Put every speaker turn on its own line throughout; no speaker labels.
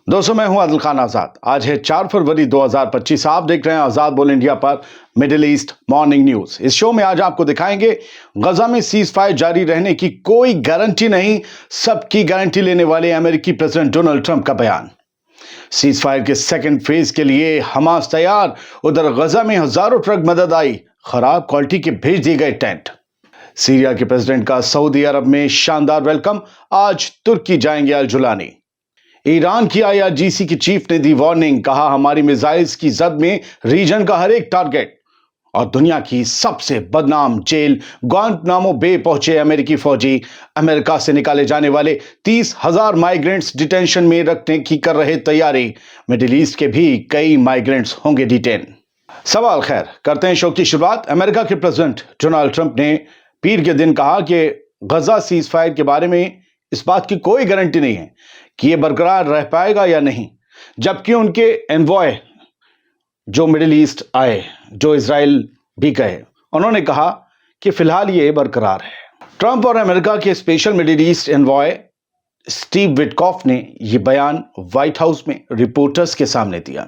दोस्तों, मैं हूं आदिल खान आजाद। आज है 4 फरवरी 2025। आप देख रहे हैं आजाद बोल इंडिया पर मिडिल ईस्ट मॉर्निंग न्यूज। इस शो में आज आपको दिखाएंगे गजा में सीज फायर जारी रहने की कोई गारंटी नहीं, सबकी गारंटी लेने वाले अमेरिकी प्रेसिडेंट डोनाल्ड ट्रंप का बयान। सीज फायर के सेकंड फेज के लिए हमास तैयार, उधर गजा में हजारों ट्रक मदद आई, खराब क्वालिटी के भेज दिए गए टेंट। सीरिया के प्रेसिडेंट का सऊदी अरब में शानदार वेलकम, आज तुर्की जाएंगे अल जुलानी। ईरान की आईआरजीसी की चीफ ने दी वार्निंग, कहा हमारी मिसाइल्स की जद में रीजन का हर एक टारगेट। और दुनिया की सबसे बदनाम जेल ग्वांटानामो बे पहुंचे अमेरिकी फौजी। अमेरिका से निकाले जाने वाले 30,000 माइग्रेंट्स डिटेंशन में रखने की कर रहे तैयारी। मिडिल ईस्ट के भी कई माइग्रेंट्स होंगे डिटेन। सवाल खैर, करते हैं शो की शुरुआत। अमेरिका के प्रेसिडेंट डोनाल्ड ट्रंप ने पीर के दिन कहा कि गजा सीज फायर के बारे में इस बात की कोई गारंटी नहीं है कि यह बरकरार रह पाएगा या नहीं, जबकि उनके एनवॉय जो मिडिल ईस्ट आए, जो इजराइल भी गए, उन्होंने कहा कि फिलहाल ये बरकरार है। ट्रंप और अमेरिका के special middle east envoy Steve Witkoff ने यह बयान व्हाइट हाउस में रिपोर्टर्स के सामने दिया।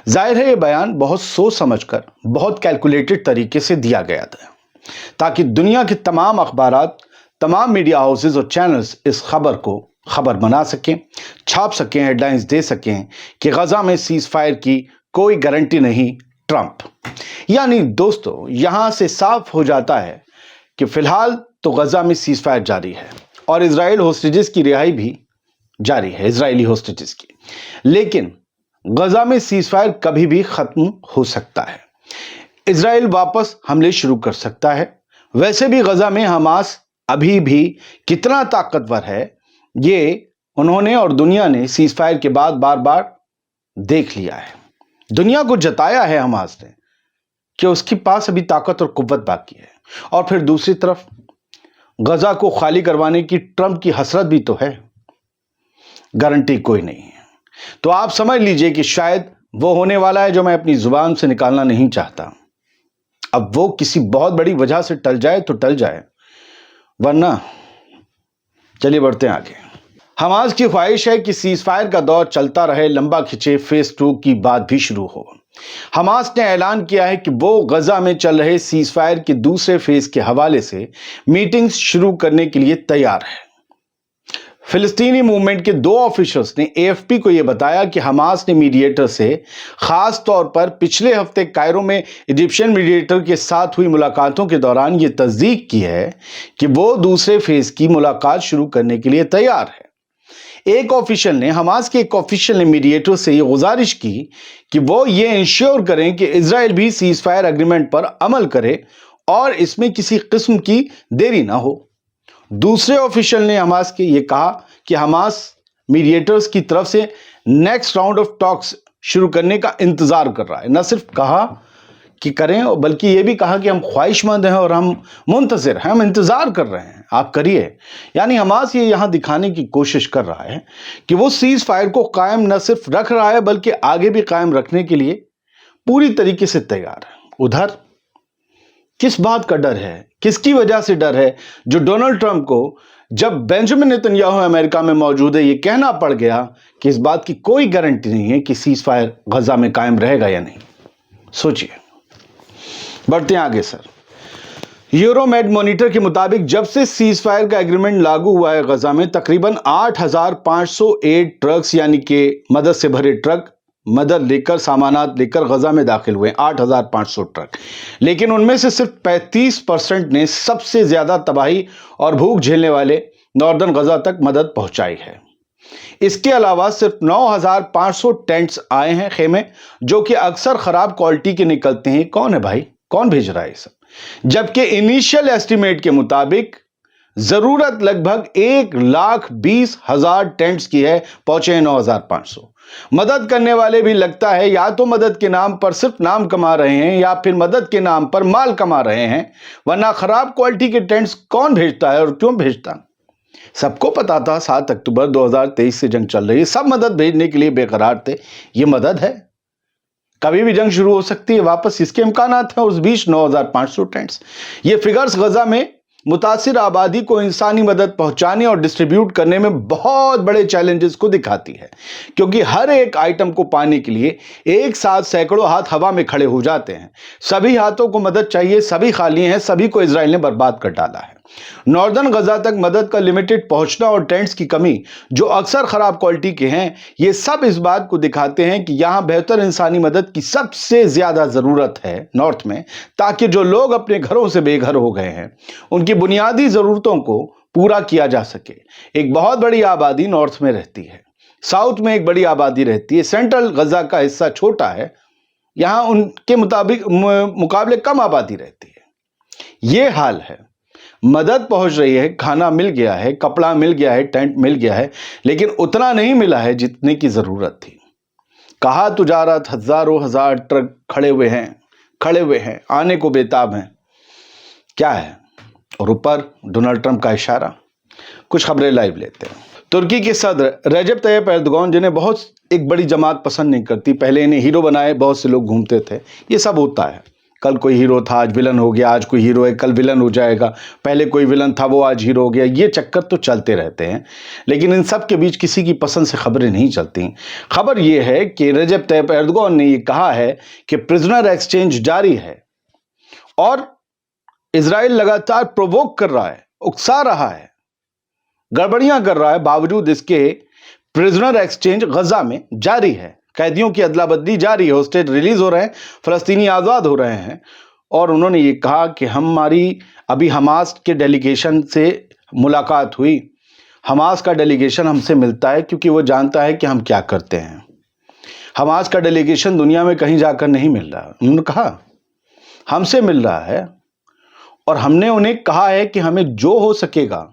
जाहिर है यह बयान बहुत सोच समझकर, बहुत कैलकुलेटेड तरीके से दिया गया था, ताकि दुनिया के तमाम अखबारात, तमाम मीडिया हाउसेज और चैनल्स इस खबर को खबर बना सकें, छाप सकें, हेडलाइंस दे सकें कि गजा में सीज फायर की कोई गारंटी नहीं, ट्रंप। यानी दोस्तों, यहां से साफ हो जाता है कि फिलहाल तो गजा में सीज फायर जारी है और इजराइल होस्टेजेस की रिहाई भी जारी है, इजरायली होस्टेजेस की। लेकिन गजा में सीज फायर कभी भी खत्म हो सकता है, इजराइल वापस हमले शुरू कर सकता है। वैसे भी गजा में हमास अभी भी कितना ताकतवर है, ये उन्होंने और दुनिया ने सीज फायर के बाद बार बार देख लिया है। दुनिया को जताया है हमास ने कि उसके पास अभी ताकत और कुव्वत बाकी है। और फिर दूसरी तरफ गजा को खाली करवाने की ट्रंप की हसरत भी तो है, गारंटी कोई नहीं है। तो आप समझ लीजिए कि शायद वो होने वाला है जो मैं अपनी जुबान से निकालना नहीं चाहता। अब वो किसी बहुत बड़ी वजह से टल जाए तो टल जाए, वरना चलिए बढ़ते हैं आगे। हमास की ख्वाहिश है कि सीज फायर का दौर चलता रहे, लंबा खिंचे, फेज 2 की बात भी शुरू हो। हमास ने ऐलान किया है कि वो गजा में चल रहे सीज फायर के दूसरे फेज के हवाले से मीटिंग्स शुरू करने के लिए तैयार है। फिलिस्तीनी मूवमेंट के 2 ऑफिशियल्स ने एएफपी को यह बताया कि हमास ने मीडिएटर से खास तौर पर पिछले हफ्ते कायरो में इजिप्शियन मीडिएटर के साथ हुई मुलाकातों के दौरान यह तस्दीक की है कि वो दूसरे फेज की मुलाकात शुरू करने के लिए तैयार है। एक ऑफिशियल ने हमास के एक ऑफिशियल ने मीडिएटर से यह गुजारिश की कि वो ये इंश्योर करें कि इजराइल भी सीज फायर एग्रीमेंट पर अमल करे और इसमें किसी किस्म की देरी ना हो। दूसरे ऑफिशियल ने हमास के ये कहा कि हमास मीडिएटर्स की तरफ से नेक्स्ट राउंड ऑफ टॉक्स शुरू करने का इंतजार कर रहा है। न सिर्फ कहा कि करें, बल्कि ये भी कहा कि हम ख्वाहिशमंद हैं और हम मुंतज़िर हैं, हम इंतजार कर रहे हैं, आप करिए। यानी हमास ये यहां दिखाने की कोशिश कर रहा है कि वो सीज फायर को कायम न सिर्फ रख रहा है, बल्कि आगे भी कायम रखने के लिए पूरी तरीके से तैयार है। उधर किस बात का डर है, किसकी वजह से डर है, जो डोनाल्ड ट्रंप को जब बेंजामिन नेतन्याहू अमेरिका में मौजूद है ये कहना पड़ गया कि इस बात की कोई गारंटी नहीं है कि सीज फायर गजा में कायम रहेगा या नहीं। सोचिए। बढ़ते हैं आगे सर। यूरोमेड मॉनिटर के मुताबिक जब से सीज फायर का एग्रीमेंट लागू हुआ है, गजा में तकरीबन 8,508 ट्रक्स, यानी कि मदद से भरे ट्रक, मदद लेकर, सामानात लेकर गजा में दाखिल हुए 8,500 ट्रक। लेकिन उनमें से सिर्फ 35% ने सबसे ज्यादा तबाही और भूख झेलने वाले नॉर्दर्न गजा तक मदद पहुंचाई है। इसके अलावा सिर्फ 9,500 टेंट्स आए हैं, खेमे, जो कि अक्सर खराब क्वालिटी के निकलते हैं। कौन है भाई, कौन भेज रहा है सब? जबकि इनिशियल एस्टिमेट के मुताबिक जरूरत लगभग 1,20,000 टेंट्स की है, पहुंचे 9,500। मदद करने वाले भी लगता है या तो मदद के नाम पर सिर्फ नाम कमा रहे हैं या फिर मदद के नाम पर माल कमा रहे हैं, वरना खराब क्वालिटी के टेंट्स कौन भेजता है और क्यों भेजता? सबको पता था 7 अक्टूबर 2023 से जंग चल रही है, सब मदद भेजने के लिए बेकरार थे। ये मदद है, कभी भी जंग शुरू हो सकती है वापस, इसके इम्कानात हैं। उस बीच 9,500 टेंट्स, ये फिगर्स गजा में मुतासिर आबादी को इंसानी मदद पहुंचाने और डिस्ट्रीब्यूट करने में बहुत बड़े चैलेंजेस को दिखाती है, क्योंकि हर एक आइटम को पाने के लिए एक साथ सैकड़ों हाथ हवा में खड़े हो जाते हैं। सभी हाथों को मदद चाहिए, सभी खाली हैं, सभी को इजराइल ने बर्बाद कर डाला है। नॉर्दर्न गजा तक मदद का लिमिटेड पहुंचना और टेंट्स की कमी जो अक्सर खराब क्वालिटी के हैं, ये सब इस बात को दिखाते हैं कि यहां बेहतर इंसानी मदद की सबसे ज्यादा जरूरत है नॉर्थ में, ताकि जो लोग अपने घरों से बेघर हो गए हैं उनकी बुनियादी जरूरतों को पूरा किया जा सके। एक बहुत बड़ी आबादी नॉर्थ में रहती है, साउथ में एक बड़ी आबादी रहती है, सेंट्रल गजा का हिस्सा छोटा है, यहां उनके मुकाबले कम आबादी रहती है। यह हाल है। मदद पहुंच रही है, खाना मिल गया है, कपड़ा मिल गया है, टेंट मिल गया है, लेकिन उतना नहीं मिला है जितने की जरूरत थी। कहा तो जा रहा था हजारों हजार ट्रक खड़े हुए हैं, आने को बेताब हैं। क्या है? और ऊपर डोनाल्ड ट्रंप का इशारा। कुछ खबरें लाइव लेते हैं। तुर्की के सदर रजब तैयब एर्दोगान, जिन्हें बहुत एक बड़ी जमात पसंद नहीं करती, पहले इन्हें हीरो बनाए बहुत से लोग घूमते थे, ये सब होता है। कल कोई हीरो था, आज विलन हो गया, आज कोई हीरो है, कल विलन हो जाएगा, पहले कोई विलन था, वो आज हीरो हो गया। ये चक्कर तो चलते रहते हैं, लेकिन इन सब के बीच किसी की पसंद से खबरें नहीं चलती। खबर ये है कि रजब तैयब एर्दोगान ने ये कहा है कि प्रिजनर एक्सचेंज जारी है और इजराइल लगातार प्रोवोक कर रहा है, उकसा रहा है, गड़बड़ियां कर रहा है, बावजूद इसके प्रिजनर एक्सचेंज गजा में जारी है। कैदियों की अदला बदली जारी है, होस्टेज रिलीज हो रहे हैं, फलस्तीनी आज़ाद हो रहे हैं। और उन्होंने ये कहा कि हमारी अभी हमास के डेलीगेशन से मुलाकात हुई। हमास का डेलीगेशन हमसे मिलता है क्योंकि वो जानता है कि हम क्या करते हैं। हमास का डेलीगेशन दुनिया में कहीं जाकर नहीं मिल रहा, उन्होंने कहा हमसे मिल रहा है, और हमने उन्हें कहा है कि हमें जो हो सकेगा,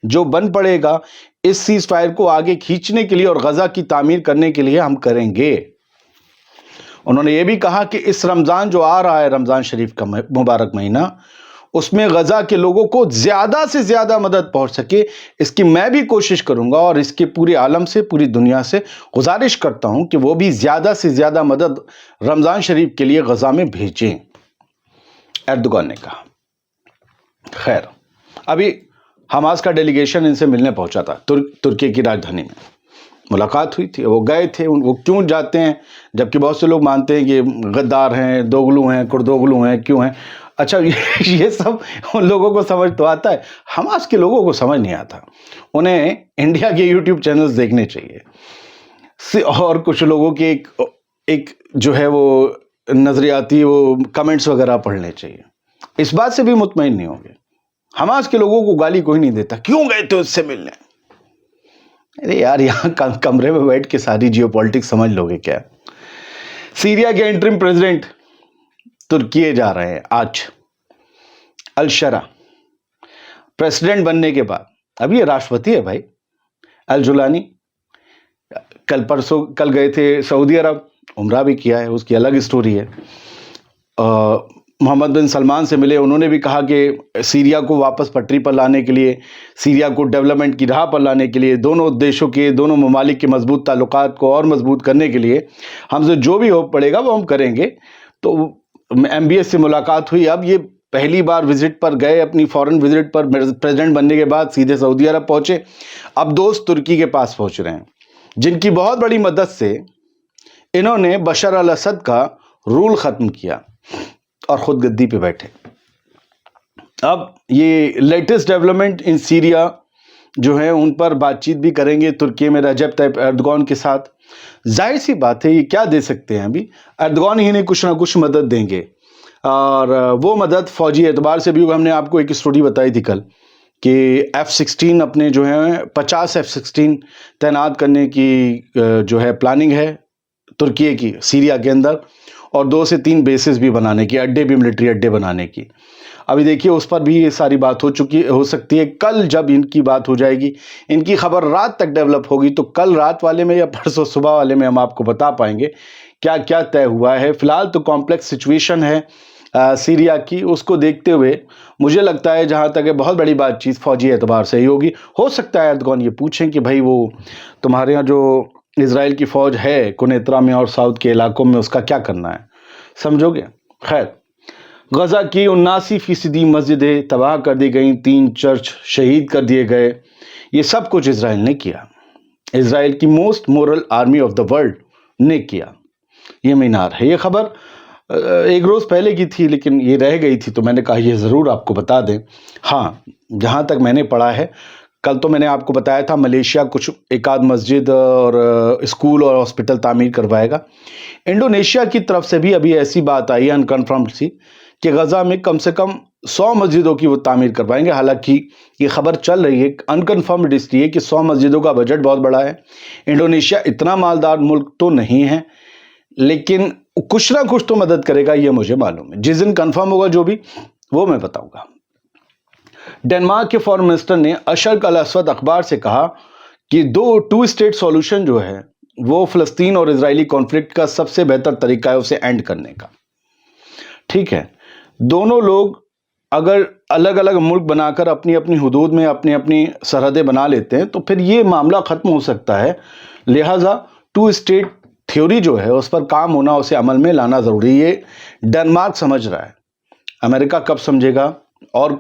जो बन पड़ेगा, इस सीज फायर को आगे खींचने के लिए और गजा की तामीर करने के लिए हम करेंगे। उन्होंने ये भी कहा कि इस रमजान जो आ रहा है, रमजान शरीफ का मुबारक महीना, उसमें गजा के लोगों को ज्यादा से ज्यादा मदद पहुंच सके, इसकी मैं भी कोशिश करूंगा और इसके पूरे आलम से, पूरी दुनिया से गुजारिश करता हूं कि वो भी ज्यादा से ज्यादा मदद रमजान शरीफ के लिए गजा में भेजें, एर्दोगान ने कहा। खैर, अभी हमास का डेलीगेशन इनसे मिलने पहुंचा था तुर्की की राजधानी में, मुलाकात हुई थी, वो गए थे। वो क्यों जाते हैं, जबकि बहुत से लोग मानते हैं कि गद्दार हैं, दोगलू हैं, कुर्दोगलू हैं, क्यों हैं? अच्छा, ये सब उन लोगों को समझ तो आता है, हमास के लोगों को समझ नहीं आता। उन्हें इंडिया के यूट्यूब चैनल्स देखने चाहिए और कुछ लोगों के एक जो है वो नजरियाती वो कमेंट्स वगैरह पढ़ने चाहिए। इस बात से भी मुतमईन नहीं होंगे, हमास के लोगों को गाली कोई नहीं देता, क्यों गए थे उससे मिलने? अरे यार, यहां कमरे में बैठ के सारी जियोपॉलिटिक्स समझ लोगे क्या? सीरिया के इंटरिम प्रेसिडेंट तुर्की जा रहे हैं आज, अल शरा, प्रेसिडेंट बनने के बाद। अब ये राष्ट्रपति है भाई, अल जुलानी। कल गए थे सऊदी अरब, उम्रा भी किया है, उसकी अलग स्टोरी है। मोहम्मद बिन सलमान से मिले, उन्होंने भी कहा कि सीरिया को वापस पटरी पर लाने के लिए, सीरिया को डेवलपमेंट की राह पर लाने के लिए, दोनों देशों के, दोनों ममालिक के मजबूत ताल्लुकात को और मजबूत करने के लिए हमसे जो भी हो पड़ेगा वो हम करेंगे। तो MBS से मुलाकात हुई। अब ये पहली बार विजिट पर गए, अपनी फॉरेन विजिट पर, प्रेसिडेंट बनने के बाद सीधे सऊदी अरब पहुंचे। अब दोस्त तुर्की के पास पहुंच रहे हैं, जिनकी बहुत बड़ी मदद से इन्होंने बशर अल असद का रूल खत्म किया और खुद गद्दी पे बैठे। अब ये लेटेस्ट डेवलपमेंट इन सीरिया जो है, उन पर बातचीत भी करेंगे तुर्की में रजब तैयब एर्दोगान के साथ। जाहिर सी बात है, ये क्या दे सकते हैं, अभी एर्दोगान ही ने कुछ ना कुछ मदद देंगे, और वो मदद फौजी एतबार से भी होगा। हमने आपको एक स्टोरी बताई थी कल कि F-16 अपने जो है 50 F-16 तैनात करने की जो है प्लानिंग है तुर्की की सीरिया के अंदर, और 2 से 3 बेसिस भी बनाने की, अड्डे भी, मिलिट्री अड्डे बनाने की। अभी देखिए, उस पर भी ये सारी बात हो सकती है। कल जब इनकी बात हो जाएगी, इनकी खबर रात तक डेवलप होगी, तो कल रात वाले में या परसों सुबह वाले में हम आपको बता पाएंगे क्या क्या तय हुआ है। फिलहाल तो कॉम्प्लेक्स सिचुएशन है सीरिया की, उसको देखते हुए मुझे लगता है जहाँ तक है बहुत बड़ी बातचीत फौजी एतबार से ही होगी। हो सकता है एर्दोगान ये पूछें कि भाई वो तुम्हारे यहाँ जो इजराइल की फौज है कुनेत्रा में और साउथ के इलाकों में, उसका क्या करना है, समझोगे? खैर, غزہ کی 79% مسجدیں تباہ کر دی گئیں، 3 چرچ شہید کر دیے گئے. یہ سب کچھ اسرائیل نے کیا. اسرائیل کی most moral army of the world نے کیا. یہ مینار ہے. یہ خبر ایک روز پہلے کی تھی لیکن یہ رہ گئی تھی تو میں نے کہا یہ ضرور آپ کو بتا دیں. ہاں، جہاں تک میں نے پڑھا ہے، کل تو میں نے آپ کو بتایا تھا ملیشیا کچھ ایک آدھ مسجد اور اسکول اور ہاسپٹل تعمیر کروائے گا. انڈونیشیا کی طرف سے بھی ابھی ایسی بات آئی ہے انکنفرمڈ سی کہ غزہ میں کم سے کم 100 مسجدوں کی وہ تعمیر کروائیں گے. حالانکہ یہ خبر چل رہی ہے انکنفرمڈ اس لیے کہ 100 مسجدوں کا بجٹ بہت بڑا ہے. انڈونیشیا اتنا مالدار ملک تو نہیں ہے لیکن کچھ نہ کچھ تو مدد کرے گا، یہ مجھے معلوم ہے. جس دن کنفرم ہوگا جو بھی وہ میں بتاؤں گا. ڈنمارک کے فارن منسٹر نے اشرق الاسود اخبار سے کہا کہ 2 اسٹیٹ سولوشن جو ہے وہ فلسطین اور اسرائیلی کانفلکٹ کا سب سے بہتر طریقہ ہے اسے اینڈ کرنے کا. ٹھیک ہے، دونوں لوگ اگر الگ الگ ملک بنا کر اپنی اپنی حدود میں اپنی اپنی سرحدیں بنا لیتے ہیں تو پھر یہ معاملہ ختم ہو سکتا ہے. لہٰذا 2 اسٹیٹ تھیوری جو ہے اس پر کام ہونا، اسے عمل میں لانا ضروری ہے. ڈنمارک سمجھ رہا ہے، امریکہ کب سمجھے گا اور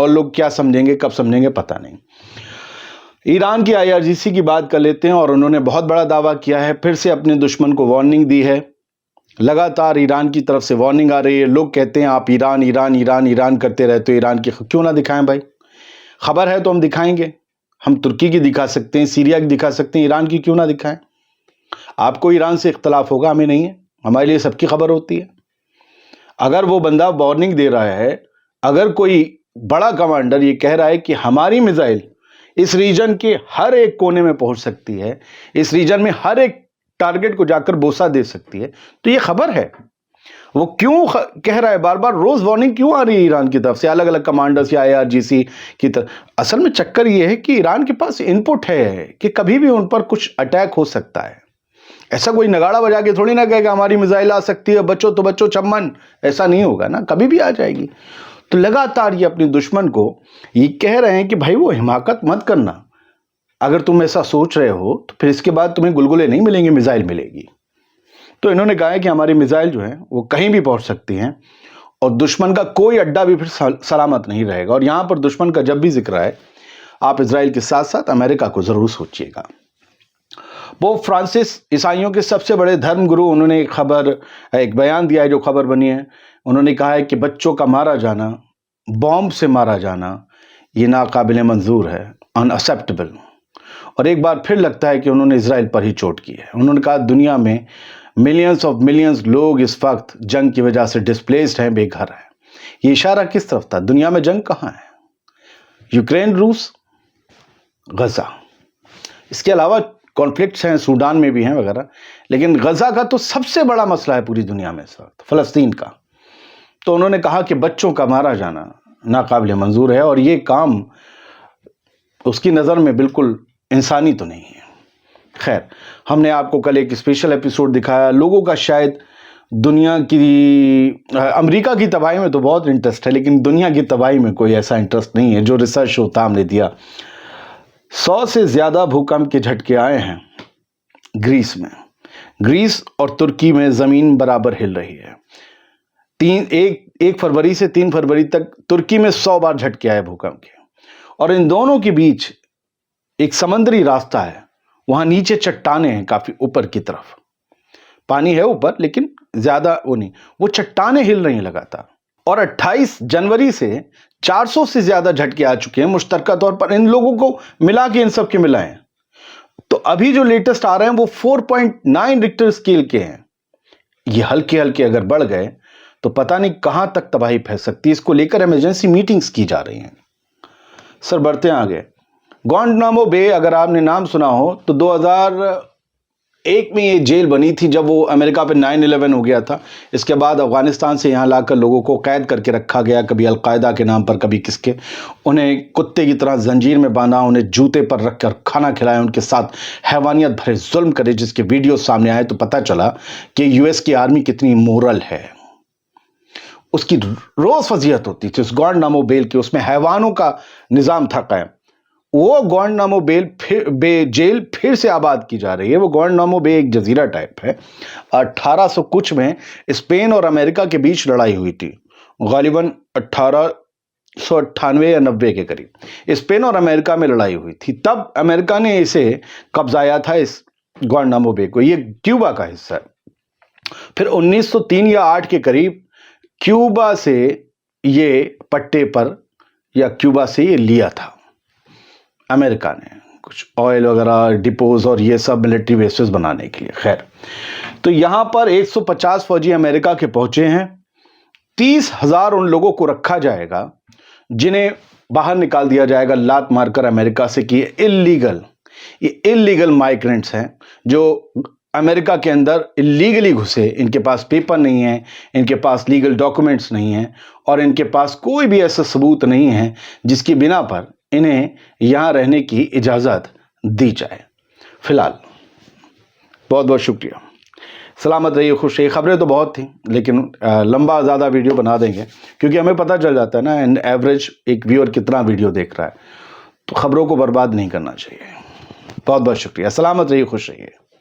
لوگ کیا سمجھیں گے، کب سمجھیں گے پتہ نہیں. ایران کی IRGC کی بات کر لیتے ہیں. اور انہوں نے بہت بڑا دعویٰ کیا ہے، پھر سے اپنے دشمن کو وارننگ دی ہے. لگاتار ایران کی طرف سے وارننگ آ رہی ہے. لوگ کہتے ہیں آپ ایران ایران ایران ایران کرتے رہتے ہو، ایران کی کیوں نہ دکھائیں بھائی؟ خبر ہے تو ہم دکھائیں گے. ہم ترکی کی دکھا سکتے ہیں، سیریا کی دکھا سکتے ہیں، ایران کی کیوں نہ دکھائیں؟ آپ کو ایران سے اختلاف ہوگا، ہمیں نہیں ہے. ہمارے لیے سب کی خبر ہوتی ہے. اگر وہ بندہ وارننگ دے رہا ہے، اگر کوئی بڑا کمانڈر یہ کہہ رہا ہے کہ ہماری میزائل اس ریجن کے ہر ایک کونے میں پہنچ سکتی ہے، اس ریجن میں ہر ایک ٹارگٹ کو جا کر بوسہ دے سکتی ہے، تو یہ خبر ہے. وہ کیوں کہہ رہا ہے بار بار؟ روز وارننگ کیوں آ رہی ہے ایران کی طرف سے الگ الگ کمانڈرز یا IRGC کی طرف؟ اصل میں چکر یہ ہے کہ ایران کے پاس ان پٹ ہے کہ کبھی بھی ان پر کچھ اٹیک ہو سکتا ہے. ایسا کوئی نگاڑا بجا کے تھوڑی نہ کہے کہ ہماری میزائل آ سکتی ہے، بچو تو بچو چمن. ایسا نہیں ہوگا نا، کبھی بھی آ جائے گی. تو لگاتار یہ اپنے دشمن کو یہ کہہ رہے ہیں کہ بھائی وہ حماقت مت کرنا. اگر تم ایسا سوچ رہے ہو تو پھر اس کے بعد تمہیں گلگلے نہیں ملیں گے، میزائل ملے گی. تو انہوں نے کہا ہے کہ ہماری میزائل جو ہیں وہ کہیں بھی پہنچ سکتی ہیں اور دشمن کا کوئی اڈا بھی پھر سلامت نہیں رہے گا. اور یہاں پر دشمن کا جب بھی ذکر آئے، آپ اسرائیل کے ساتھ ساتھ امریکہ کو ضرور سوچئے گا. پوپ فرانسس عیسائیوں کے سب سے بڑے دھرم گرو، انہوں نے ایک بیان دیا ہے جو خبر بنی ہے. انہوں نے کہا ہے کہ بچوں کا مارا جانا، بومب سے مارا جانا، یہ ناقابل منظور ہے، ان ایکسیپٹیبل. اور ایک بار پھر لگتا ہے کہ انہوں نے اسرائیل پر ہی چوٹ کی ہے. انہوں نے کہا دنیا میں ملینز آف ملینز لوگ اس وقت جنگ کی وجہ سے ڈسپلیسڈ ہیں، بے گھر ہیں. یہ اشارہ کس طرف تھا؟ دنیا میں جنگ کہاں ہے؟ یوکرین، روس، غزہ. اس کے علاوہ کانفلکٹس ہیں، سوڈان میں بھی ہیں وغیرہ، لیکن غزہ کا تو سب سے بڑا مسئلہ ہے پوری دنیا میں اس وقت، فلسطین کا. تو انہوں نے کہا کہ بچوں کا مارا جانا ناقابل منظور ہے اور یہ کام اس کی نظر میں بالکل انسانی تو نہیں ہے. خیر، ہم نے آپ کو کل ایک اسپیشل ایپیسوڈ دکھایا. لوگوں کا شاید دنیا کی، امریکہ کی تباہی میں تو بہت انٹرسٹ ہے لیکن دنیا کی تباہی میں کوئی ایسا انٹرسٹ نہیں ہے. جو ریسرچ ہوتا ہم نے دیا، 100 سے زیادہ بھوکمپ کے جھٹکے آئے ہیں گریس میں. گریس اور ترکی میں زمین برابر ہل رہی ہے. 1 فروری سے 3 فروری تک ترکی میں 100 بار جھٹکے آئے بھوکمپ کے. اور ان دونوں کے بیچ ایک سمندری راستہ ہے. وہاں نیچے چٹانیں ہیں، کافی اوپر کی طرف پانی ہے اوپر لیکن زیادہ وہ نہیں. وہ چٹانیں ہل رہی ہیں لگاتار. اور 28 جنوری سے 400 سے زیادہ جھٹکے آ چکے ہیں مشترکہ طور پر. ان لوگوں کو ملا کے ان سب کے ملائیں تو ابھی جو لیٹسٹ آ رہے ہیں وہ 4.9 ریکٹر اسکیل کے ہیں. یہ ہلکے ہلکے اگر بڑھ گئے تو پتہ نہیں کہاں تک تباہی پھیل سکتی ہے. اس کو لے کر ایمرجنسی میٹنگز کی جا رہی ہیں. سر بڑھتے ہیں آگے. گوانٹنامو بے، اگر آپ نے نام سنا ہو تو 2001 میں یہ جیل بنی تھی جب وہ امریکہ پہ 9/11 ہو گیا تھا. اس کے بعد افغانستان سے یہاں لا کر لوگوں کو قید کر کے رکھا گیا، کبھی القاعدہ کے نام پر، کبھی کس کے. انہیں کتے کی طرح زنجیر میں باندھا، انہیں جوتے پر رکھ کر کھانا کھلایا، ان کے ساتھ حیوانیت بھرے ظلم کرے، جس کے ویڈیو سامنے آئے تو پتہ چلا کہ US کی آرمی کتنی مورل ہے. اس کی روز فضیحت ہوتی تھی اس گوانٹنامو بیل کی. اس میں حیوانوں کا نظام تھا قائم. وہ گوانٹنامو بے جیل پھر سے آباد کی جا رہی ہے. وہ گوانٹنامو بے ایک جزیرہ ٹائپ ہے. 1800 کچھ میں اسپین اور امریکہ کے بیچ لڑائی ہوئی تھی. गालिबन 1898 या 90 के करीब स्पेन और अमेरिका में लड़ाई हुई थी। तब अमेरिका ने इसे कब्जाया था, इस ग्वांटानामो बे को। ये क्यूबा का हिस्सा है। फिर 1903 या 8 के करीब क्यूबा से ये पट्टे पर, या क्यूबा से ये लिया था अमेरिका ने, कुछ ऑयल वगैरह डिपोज और ये सब मिलिट्री बेसेस बनाने के लिए। खैर, तो यहां पर 150 फौजी अमेरिका के पहुंचे हैं। 30,000 उन लोगों को रखा जाएगा जिन्हें बाहर निकाल दिया जाएगा लात मारकर अमेरिका से कि ये इलीगल माइग्रेंट्स हैं जो अमेरिका के अंदर इलीगली घुसे, इनके पास पेपर नहीं है, इनके पास लीगल डॉक्यूमेंट्स नहीं है और इनके पास कोई भी ऐसा सबूत नहीं है जिसकी बिना पर इन्हें यहाँ रहने की इजाज़त दी जाए। फिलहाल बहुत बहुत शुक्रिया। सलामत रहिए, खुश रहिए। खबरें तो बहुत थी, लेकिन लंबा ज़्यादा वीडियो बना देंगे क्योंकि हमें पता चल जाता है ना इन एवरेज एक व्यूअर कितना वीडियो देख रहा है, तो खबरों को बर्बाद नहीं करना चाहिए। बहुत बहुत शुक्रिया। सलामत रहिए, खुश रहिए।